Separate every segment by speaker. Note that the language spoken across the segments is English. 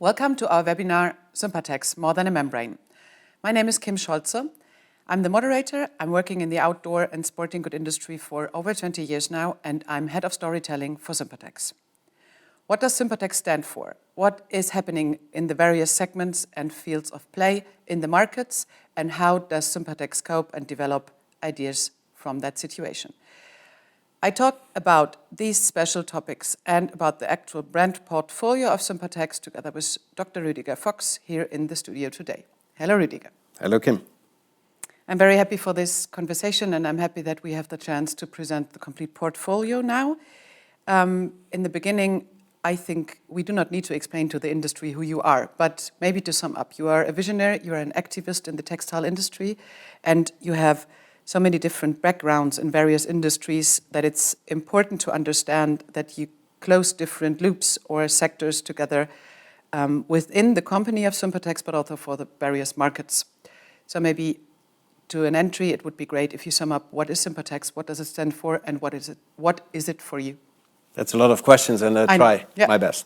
Speaker 1: Welcome to our webinar, Sympatex, More Than a Membrane. My name is Kim Scholze. I'm the moderator. I'm working in the outdoor and sporting good industry for over 20 years now, and I'm head of storytelling for Sympatex. What does Sympatex stand for? What is happening in the various segments and fields of play in the markets, and how does Sympatex cope and develop ideas from that situation? I talk about these special topics and about the actual brand portfolio of Sympatex together with Dr. Rüdiger Fox here in the studio today. Hello, Rüdiger.
Speaker 2: Hello, Kim.
Speaker 1: I'm very happy for this conversation, and I'm happy that we have the chance to present the complete portfolio now. In the beginning, I think we do not need to explain to the industry who you are, but maybe to sum up, you are a visionary, you are an activist in the textile industry, and you have so many different backgrounds in various industries that it's important to understand that you close different loops or sectors together within the company of Sympatex, but also for the various markets. So maybe to an entry, it would be great if you sum up what is Sympatex, what does it stand for, and what is it for you?
Speaker 2: That's a lot of questions, and I try
Speaker 1: Yeah.
Speaker 2: my best.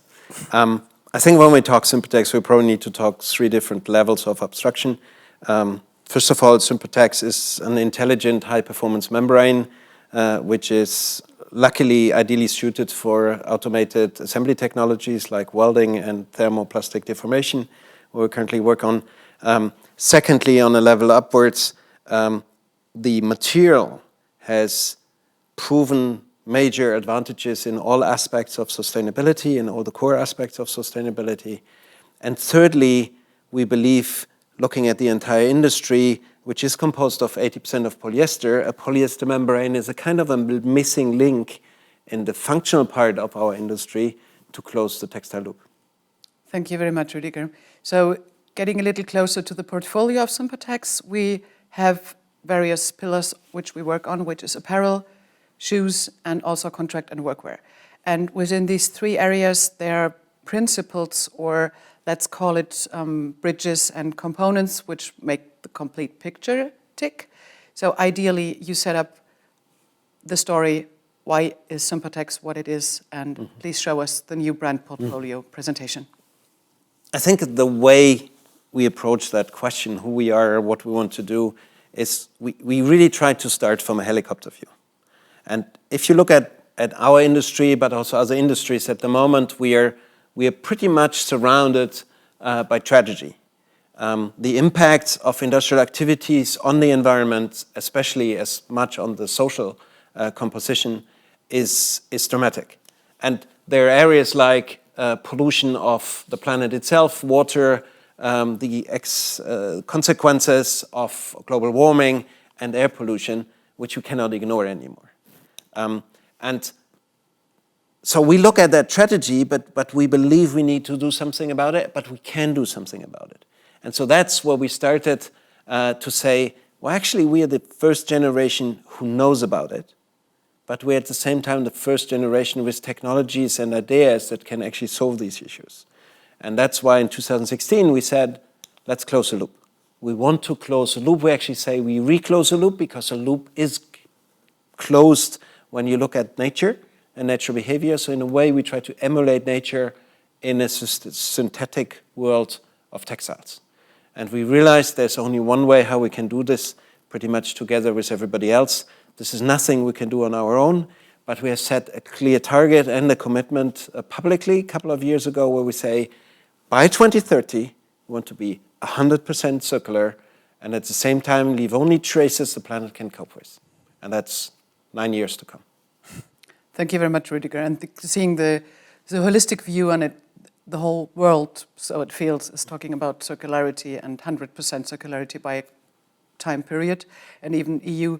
Speaker 2: I think when we talk Sympatex, we probably need to talk three different levels of abstraction. First of all, Sympatex is an intelligent high-performance membrane, which is luckily ideally suited for automated assembly technologies like welding and thermoplastic deformation, where we currently work on. Secondly, on a level upwards, the material has proven major advantages in all aspects of sustainability, in all the core aspects of sustainability. And thirdly, we believe, looking at the entire industry, which is composed of 80% of polyester, a polyester membrane is a kind of a missing link in the functional part of our industry to close the textile loop.
Speaker 1: Thank you very much, Rüdiger. So getting a little closer to the portfolio of Sympatex, we have various pillars which we work on, which is apparel, shoes, and also contract and workwear. And within these three areas, there are principles, or let's call it bridges and components, which make the complete picture tick. So ideally, you set up the story, why is Sympatex what it is, and please show us the new brand portfolio presentation.
Speaker 2: I think the way we approach that question, who we are, what we want to do, is we really try to start from a helicopter view. And if you look at our industry, but also other industries at the moment, we are pretty much surrounded by tragedy. The impact of industrial activities on the environment, especially as much on the social composition, is dramatic. And there are areas like pollution of the planet itself, water, the consequences of global warming and air pollution, which you cannot ignore anymore. And so we look at that tragedy, but we believe we need to do something about it, but we can do something about it. And so that's where we started to say, well, actually, we are the first generation who knows about it, but we're at the same time the first generation with technologies and ideas that can actually solve these issues. And that's why in 2016 we said, let's close the loop. We want to close the loop. We actually say we reclose the loop because a loop is closed when you look at nature and natural behavior. So in a way, we try to emulate nature in a synthetic world of textiles. And we realized there's only one way how we can do this, pretty much together with everybody else. This is nothing we can do on our own, but we have set a clear target and a commitment publicly a couple of years ago where we say, by 2030, we want to be 100% circular and at the same time leave only traces the planet can cope with. And that's 9 years to come.
Speaker 1: Thank you very much, Rüdiger. And seeing the holistic view on it, the whole world, so it feels, is talking about circularity and 100% circularity by a time period. And even EU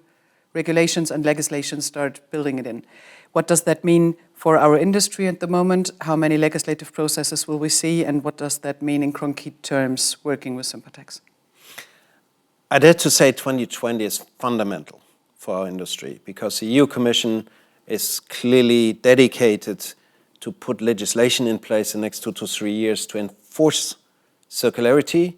Speaker 1: regulations and legislation start building it in. What does that mean for our industry at the moment? How many legislative processes will we see? And what does that mean in concrete terms working with Sympatex?
Speaker 2: I dare to say 2020 is fundamental for our industry because the EU Commission is clearly dedicated to put legislation in place in the next 2 to 3 years to enforce circularity,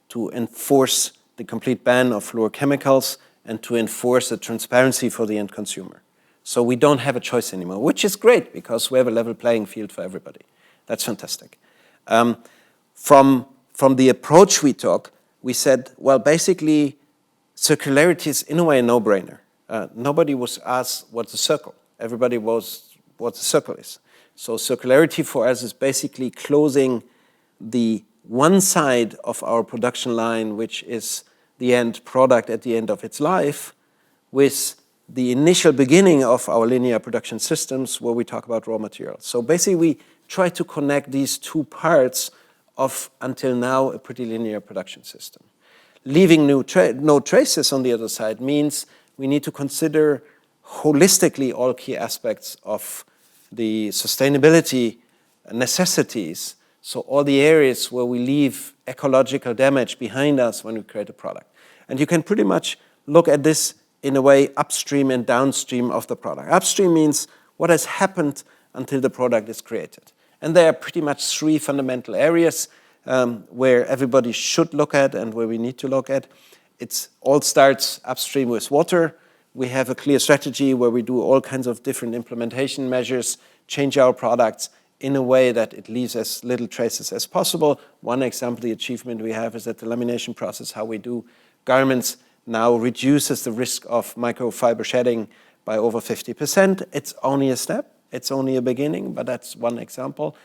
Speaker 2: to enforce the complete ban of fluorochemicals, and to enforce the transparency for the end consumer. So we don't have a choice anymore, which is great because we have a level playing field for everybody. That's fantastic. from the approach we took, we said, well, basically, circularity is in a way a no-brainer. Nobody was asked what's a circle. Everybody was what a circle is. So circularity for us is basically closing the one side of our production line, which is the end product at the end of its life, with the initial beginning of our linear production systems where we talk about raw materials. So basically we try to connect these two parts of, until now, a pretty linear production system. Leaving no traces on the other side means we need to consider holistically all key aspects of the sustainability necessities, so all the areas where we leave ecological damage behind us when we create a product. And you can pretty much look at this in a way upstream and downstream of the product. Upstream means what has happened until the product is created. And there are pretty much three fundamental areas where everybody should look at and where we need to look at. It all starts upstream with water. We have a clear strategy where we do all kinds of different implementation measures, change our products in a way that it leaves as little traces as possible. One example, the achievement we have is that the lamination process, how we do garments, now reduces the risk of microfiber shedding by over 50%. It's only a step. It's only a beginning, but that's one example.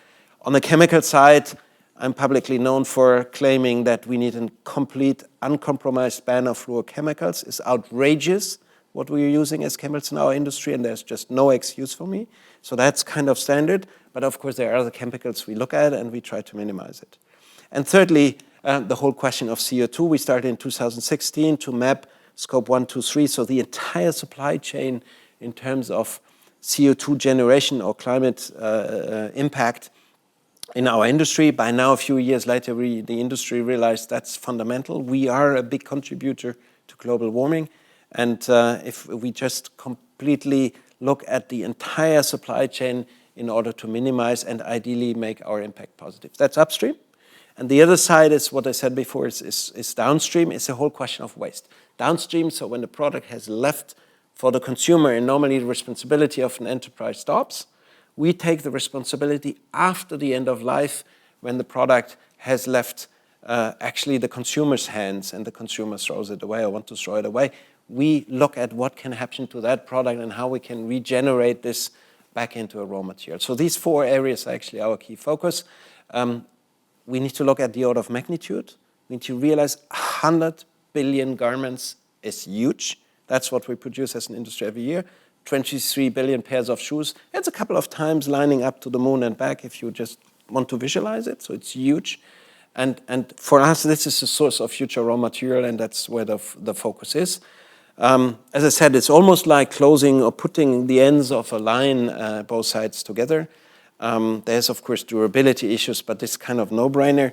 Speaker 2: On the chemical side, I'm publicly known for claiming that we need a complete, uncompromised ban of fluorochemicals. It's outrageous what we are using as chemicals in our industry, and there's just no excuse for me. So that's kind of standard. But of course, there are other chemicals we look at, and we try to minimize it. And thirdly, the whole question of CO2. We started in 2016 to map scope 1, 2, 3, so the entire supply chain in terms of CO2 generation or climate impact in our industry. By now, a few years later, the industry realized that's fundamental. We are a big contributor to global warming. And if we just completely look at the entire supply chain in order to minimize and ideally make our impact positive. That's upstream. And the other side is what I said before, is downstream. It's a whole question of waste. Downstream, so when the product has left for the consumer, and normally the responsibility of an enterprise stops, we take the responsibility after the end of life when the product has left actually the consumer's hands and the consumer throws it away or want to throw it away. We look at what can happen to that product and how we can regenerate this back into a raw material. So these four areas are actually our key focus. We need to look at the order of magnitude. We need to realize 100 billion garments is huge. That's what we produce as an industry every year. 23 billion pairs of shoes. It's a couple of times lining up to the moon and back if you just want to visualize it. So it's huge. And for us, this is a source of future raw material, and that's where the focus is. As I said, it's almost like closing or putting the ends of a line, both sides together. There's, of course, durability issues, but this kind of no-brainer.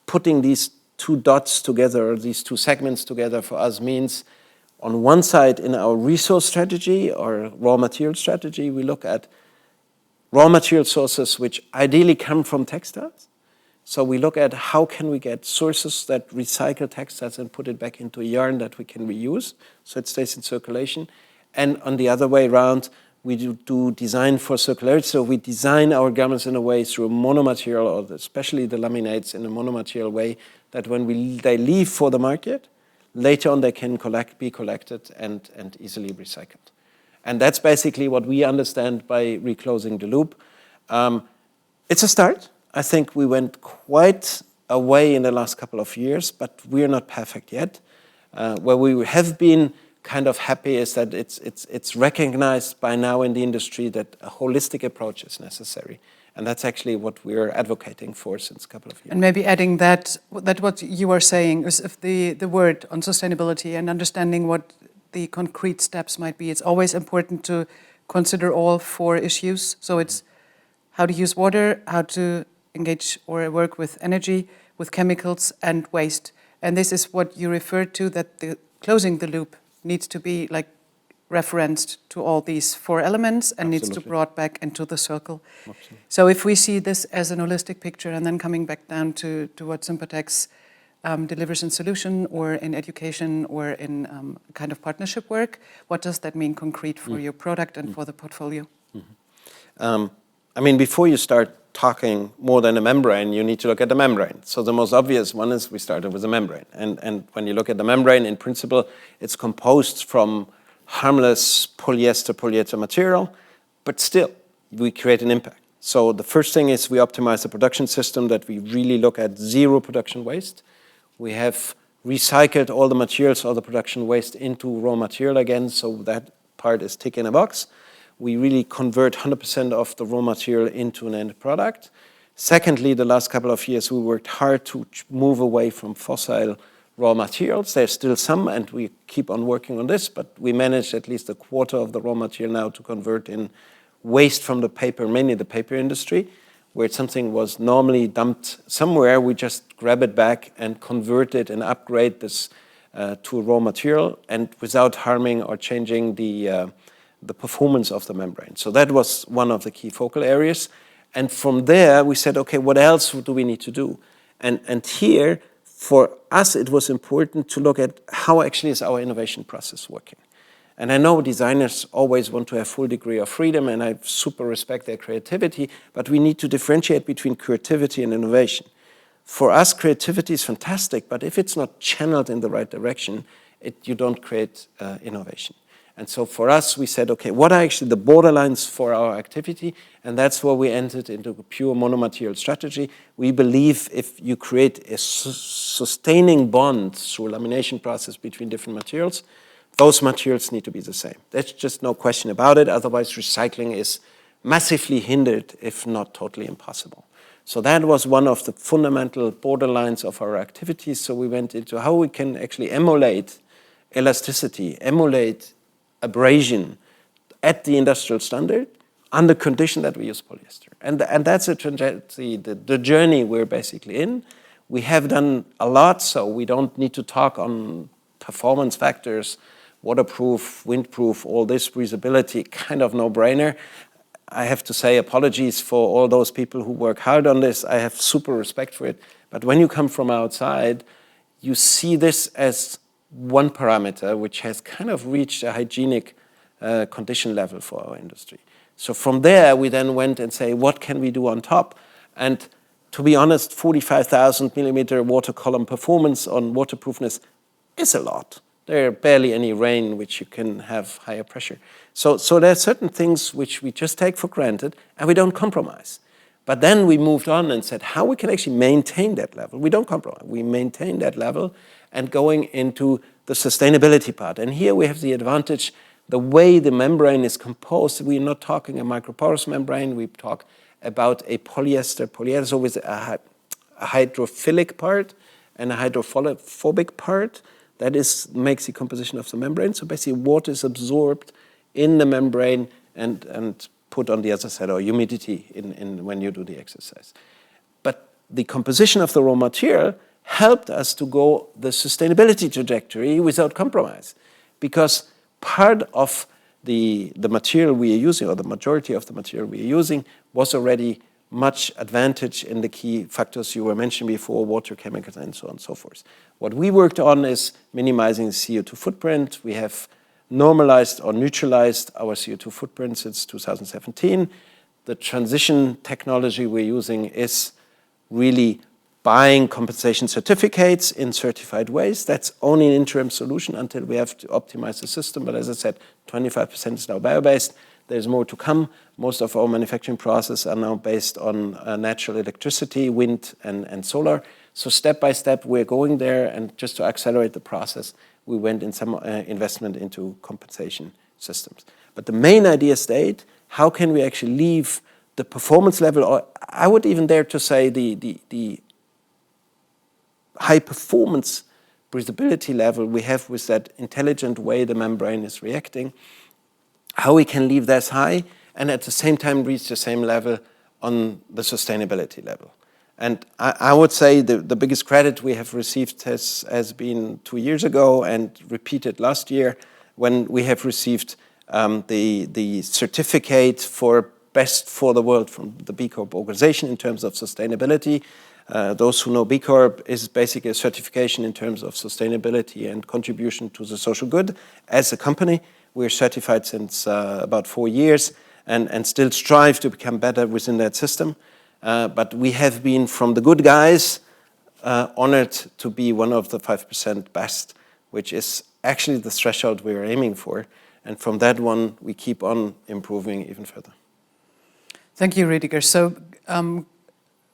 Speaker 2: Putting these two dots together, or these two segments together for us means on one side in our resource strategy or raw material strategy, we look at raw material sources which ideally come from textiles. So we look at how can we get sources that recycle textiles and put it back into a yarn that we can reuse, so it stays in circulation. And on the other way around, we do design for circularity. So we design our garments in a way through a monomaterial, or especially the laminates in a monomaterial way, that when they leave for the market, later on they can be collected and easily recycled. And that's basically what we understand by reclosing the loop. It's a start. I think we went quite a way in the last couple of years, but we're not perfect yet. Where we have been kind of happy is that it's recognized by now in the industry that a holistic approach is necessary. And that's actually what we're advocating for since a couple of years.
Speaker 1: And maybe adding that what you are saying is if the word on sustainability and understanding what the concrete steps might be, it's always important to consider all four issues. So it's how to use water, how to engage or work with energy, with chemicals and waste. And this is what you referred to, that the closing the loop needs to be like referenced to all these four elements and needs to be brought back into the circle. Absolutely. So if we see this as an holistic picture and then coming back down to what Sympatex delivers in solution or in education or in kind of partnership work, what does that mean concrete for your product and for the portfolio?
Speaker 2: I mean, before you start talking more than a membrane, you need to look at the membrane. So the most obvious one is we started with a membrane. And when you look at the membrane, in principle, it's composed from harmless polyester material, but still, we create an impact. So the first thing is we optimize the production system, that we really look at zero production waste. We have recycled all the materials, all the production waste into raw material again, so that part is tick in a box. We really convert 100% of the raw material into an end product. Secondly, the last couple of years, we worked hard to move away from fossil raw materials. There's still some, and we keep on working on this, but we managed at least a quarter of the raw material now to convert in waste from the paper, mainly the paper industry, where something was normally dumped somewhere, we just grab it back and convert it and upgrade this to a raw material, and without harming or changing the performance of the membrane. So that was one of the key focal areas. And from there, we said, okay, what else do we need to do? And here, for us, it was important to look at how actually is our innovation process working. And I know designers always want to have full degree of freedom, and I super respect their creativity, but we need to differentiate between creativity and innovation. For us, creativity is fantastic, but if it's not channeled in the right direction, you don't create innovation. And so for us, we said, okay, what are actually the borderlines for our activity? And that's where we entered into a pure monomaterial strategy. We believe if you create a sustaining bond through a lamination process between different materials, those materials need to be the same. There's just no question about it. Otherwise, recycling is massively hindered, if not totally impossible. So that was one of the fundamental borderlines of our activities. So we went into how we can actually emulate elasticity, emulate abrasion at the industrial standard under condition that we use polyester. And that's the journey we're basically in. We have done a lot, so we don't need to talk on performance factors, waterproof, windproof, all this, breathability, kind of no-brainer. I have to say apologies for all those people who work hard on this. I have super respect for it. But when you come from outside, you see this as one parameter which has kind of reached a hygienic condition level for our industry. So from there, we then went and say, what can we do on top? And to be honest, 45,000 millimeter water column performance on waterproofness is a lot. There are barely any rain which you can have higher pressure. So there are certain things which we just take for granted and we don't compromise. But then we moved on and said how we can actually maintain that level. We don't compromise. We maintain that level and going into the sustainability part. And here we have the advantage, the way the membrane is composed, we're not talking a microporous membrane, we talk about a polyester with a hydrophilic part and a hydrophobic part. That makes the composition of the membrane. So basically water is absorbed in the membrane and put on the other side, or humidity when you do the exercise. But the composition of the raw material helped us to go the sustainability trajectory without compromise. Because part of the material we are using, or the majority of the material we are using, was already much advantage in the key factors you were mentioning before, water, chemicals, and so on and so forth. What we worked on is minimizing the CO2 footprint. We have normalized or neutralized our CO2 footprint since 2017. The transition technology we're using is really buying compensation certificates in certified ways. That's only an interim solution until we have to optimize the system. But as I said, 25% is now bio-based. There's more to come. Most of our manufacturing processes are now based on natural electricity, wind, and solar. So step by step, we're going there. And just to accelerate the process, we went in some investment into compensation systems. But the main idea stayed, how can we actually leave the performance level, or I would even dare to say the high performance breathability level we have with that intelligent way the membrane is reacting, how we can leave that high and at the same time reach the same level on the sustainability level. And I would say the biggest credit we have received has been 2 years ago and repeated last year when we have received the certificate for best for the world from the B Corp organization in terms of sustainability. Those who know B Corp is basically a certification in terms of sustainability and contribution to the social good as a company. We're certified since about 4 years. and still strive to become better within that system. But we have been, from the good guys, honored to be one of the 5% best, which is actually the threshold we are aiming for. And from that one, we keep on improving even further.
Speaker 1: Thank you, Rüdiger. So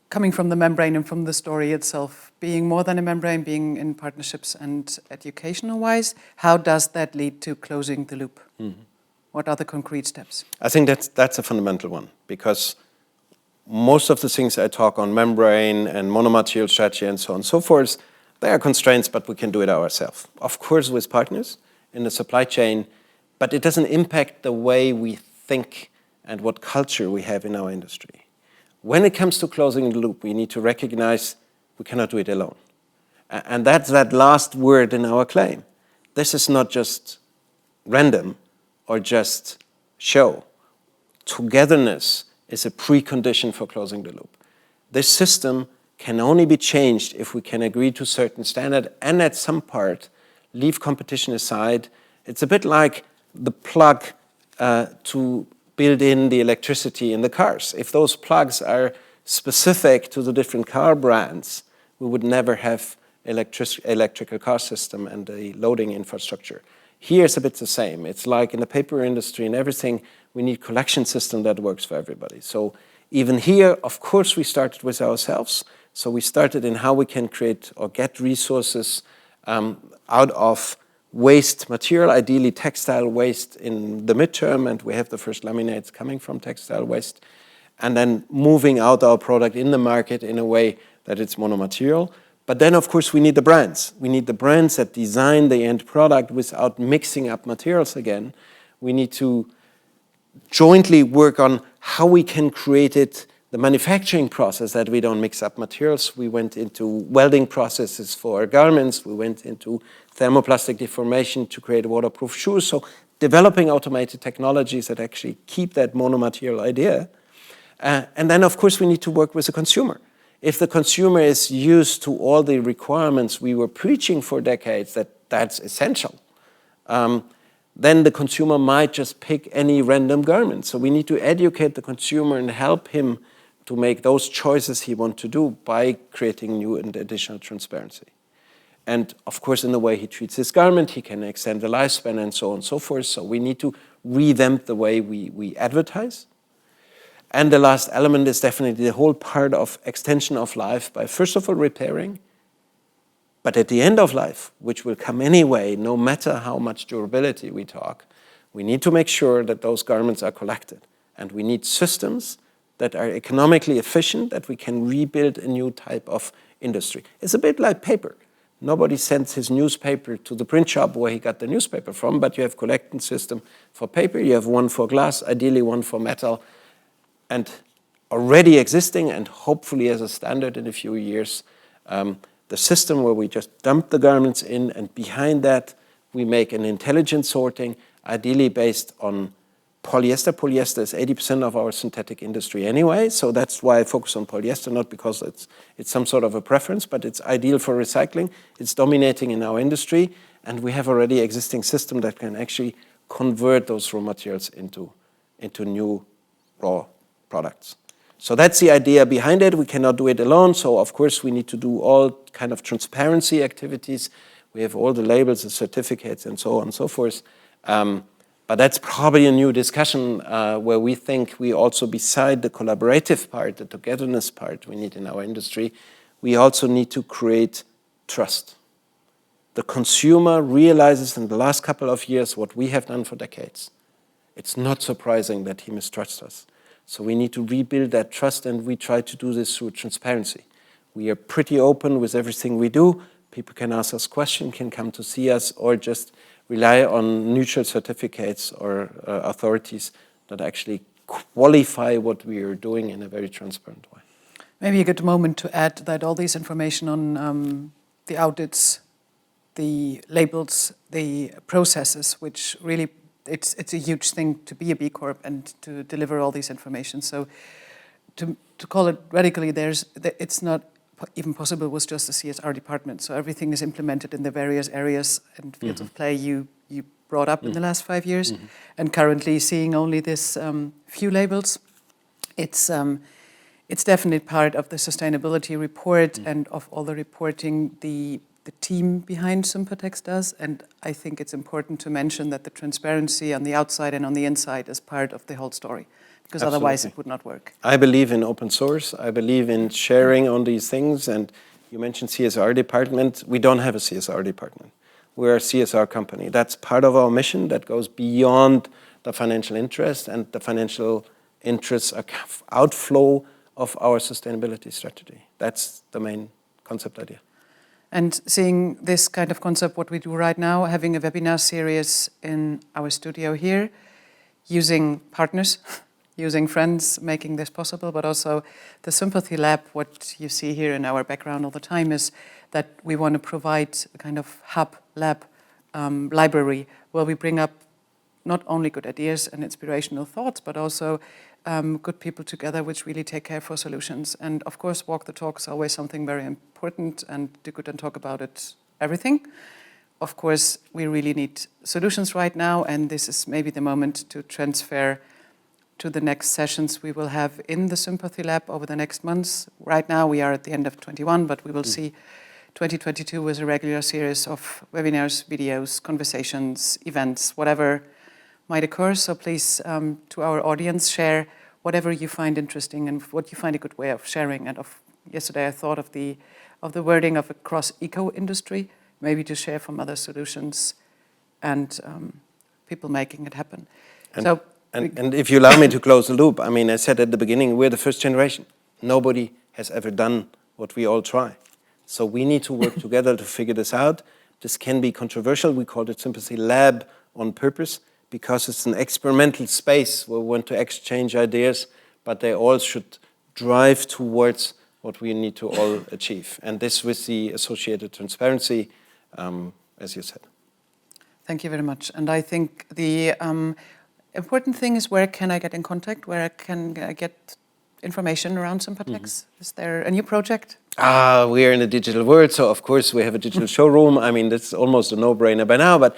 Speaker 1: coming from the membrane and from the story itself, being more than a membrane, being in partnerships and educational-wise, how does that lead to closing the loop? Mm-hmm. What are the concrete steps?
Speaker 2: I think that's a fundamental one, because most of the things I talk on membrane and monomaterial strategy and so on and so forth, they are constraints, but we can do it ourselves. Of course, with partners in the supply chain, but it doesn't impact the way we think and what culture we have in our industry. When it comes to closing the loop, we need to recognize we cannot do it alone. And that's that last word in our claim. This is not just random or just show. Togetherness is a precondition for closing the loop. This system can only be changed if we can agree to certain standard and at some part leave competition aside. It's a bit like the plug to build in the electricity in the cars. If those plugs are specific to the different car brands, we would never have electrical car system and the loading infrastructure. Here it's a bit the same. It's like in the paper industry and everything, we need collection system that works for everybody. So even here, of course, we started with ourselves. So we started in how we can create or get resources out of waste material, ideally textile waste in the midterm, and we have the first laminates coming from textile waste, and then moving out our product in the market in a way that it's monomaterial. But then, of course, we need the brands. We need the brands that design the end product without mixing up materials again. We need to jointly work on how we can create it, the manufacturing process, that we don't mix up materials. We went into welding processes for garments. We went into thermoplastic deformation to create waterproof shoes. So developing automated technologies that actually keep that monomaterial idea. And then, of course, we need to work with the consumer. If the consumer is used to all the requirements we were preaching for decades, that's essential, then the consumer might just pick any random garment. So we need to educate the consumer and help him to make those choices he wants to do by creating new and additional transparency. And of course, in the way he treats his garment, he can extend the lifespan and so on and so forth. So we need to revamp the way we advertise. And the last element is definitely the whole part of extension of life by, first of all, repairing. But at the end of life, which will come anyway, no matter how much durability we talk, we need to make sure that those garments are collected. And we need systems that are economically efficient, that we can rebuild a new type of industry. It's a bit like paper. Nobody sends his newspaper to the print shop where he got the newspaper from, but you have collecting system for paper, you have one for glass, ideally one for metal, and already existing, and hopefully as a standard in a few years, the system where we just dump the garments in, and behind that we make an intelligent sorting, ideally based on polyester. Polyester is 80% of our synthetic industry anyway, so that's why I focus on polyester, not because it's some sort of a preference, but it's ideal for recycling. It's dominating in our industry, and we have already existing system that can actually convert those raw materials into new raw products. So that's the idea behind it. We cannot do it alone, so of course we need to do all kind of transparency activities. We have all the labels and certificates and so on and so forth. But that's probably a new discussion where we think we also, beside the collaborative part, the togetherness part we need in our industry, we also need to create trust. The consumer realizes in the last couple of years what we have done for decades. It's not surprising that he mistrusts us. So we need to rebuild that trust, and we try to do this through transparency. We are pretty open with everything we do. People can ask us questions, can come to see us, or just rely on neutral certificates or authorities that actually qualify what we are doing in a very transparent way.
Speaker 1: Maybe a good moment to add that all this information on the audits, the labels, the processes, which really, it's a huge thing to be a B Corp and to deliver all this information. So to call it radically, it's not even possible with just the CSR department. So everything is implemented in the various areas and fields of play you brought up in the last 5 years, and currently seeing only this few labels. It's definitely part of the sustainability report and of all the reporting the team behind Sympatex does. And I think it's important to mention that the transparency on the outside and on the inside is part of the whole story, because otherwise it would not work.
Speaker 2: I believe in open source. I believe in sharing on these things. And you mentioned CSR department. We don't have a CSR department. We're a CSR company. That's part of our mission that goes beyond the financial interest, and the financial interests are outflow of our sustainability strategy. That's the main concept idea.
Speaker 1: And seeing this kind of concept, what we do right now, having a webinar series in our studio here, using partners, using friends, making this possible, but also the Sympathy Lab, what you see here in our background all the time is that we want to provide a kind of hub, lab, library, where we bring up not only good ideas and inspirational thoughts, but also good people together which really take care for solutions. And of course, walk the talk is always something very important, and do good and talk about it, everything. Of course, we really need solutions right now, and this is maybe the moment to transfer to the next sessions we will have in the Sympathy Lab over the next months. Right now we are at the end of 21, but we will see 2022 with a regular series of webinars, videos, conversations, events, whatever might occur. So please, to our audience, share whatever you find interesting and what you find a good way of sharing. And yesterday I thought of the wording of a cross-eco industry, maybe to share from other solutions and people making it happen.
Speaker 2: And if you allow me to close the loop, I mean, I said at the beginning, we're the first generation. Nobody has ever done what we all try. So we need to work together to figure this out. This can be controversial. We called it Sympathy Lab on purpose, because it's an experimental space where we want to exchange ideas, but they all should drive towards what we need to all achieve. And this with the associated transparency, as you said.
Speaker 1: Thank you very much. And I think the important thing is, where can I get in contact? Where can I get information around Sympatex? Is there a new project?
Speaker 2: We are in the digital world, so of course we have a digital showroom. I mean, that's almost a no-brainer by now, but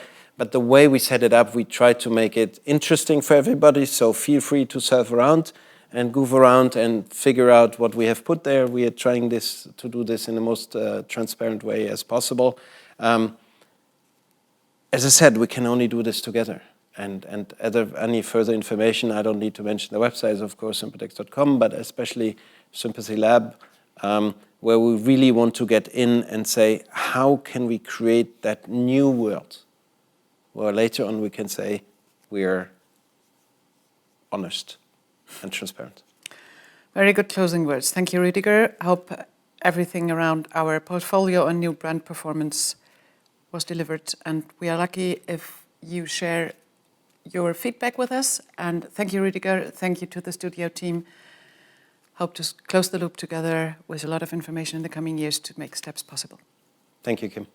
Speaker 2: the way we set it up, we try to make it interesting for everybody, so feel free to surf around and goof around and figure out what we have put there. We are trying to do this in the most transparent way as possible. As I said, we can only do this together. And any further information, I don't need to mention the websites, of course, sympatex.com, but especially Sympathy Lab, where we really want to get in and say, how can we create that new world? Well, later on we can say we're honest and transparent.
Speaker 1: Very good closing words. Thank you, Rüdiger. I hope everything around our portfolio and new brand performance was delivered. And we are lucky if you share your feedback with us. And thank you, Rüdiger. Thank you to the studio team. Hope to close the loop together with a lot of information in the coming years to make steps possible.
Speaker 2: Thank you, Kim.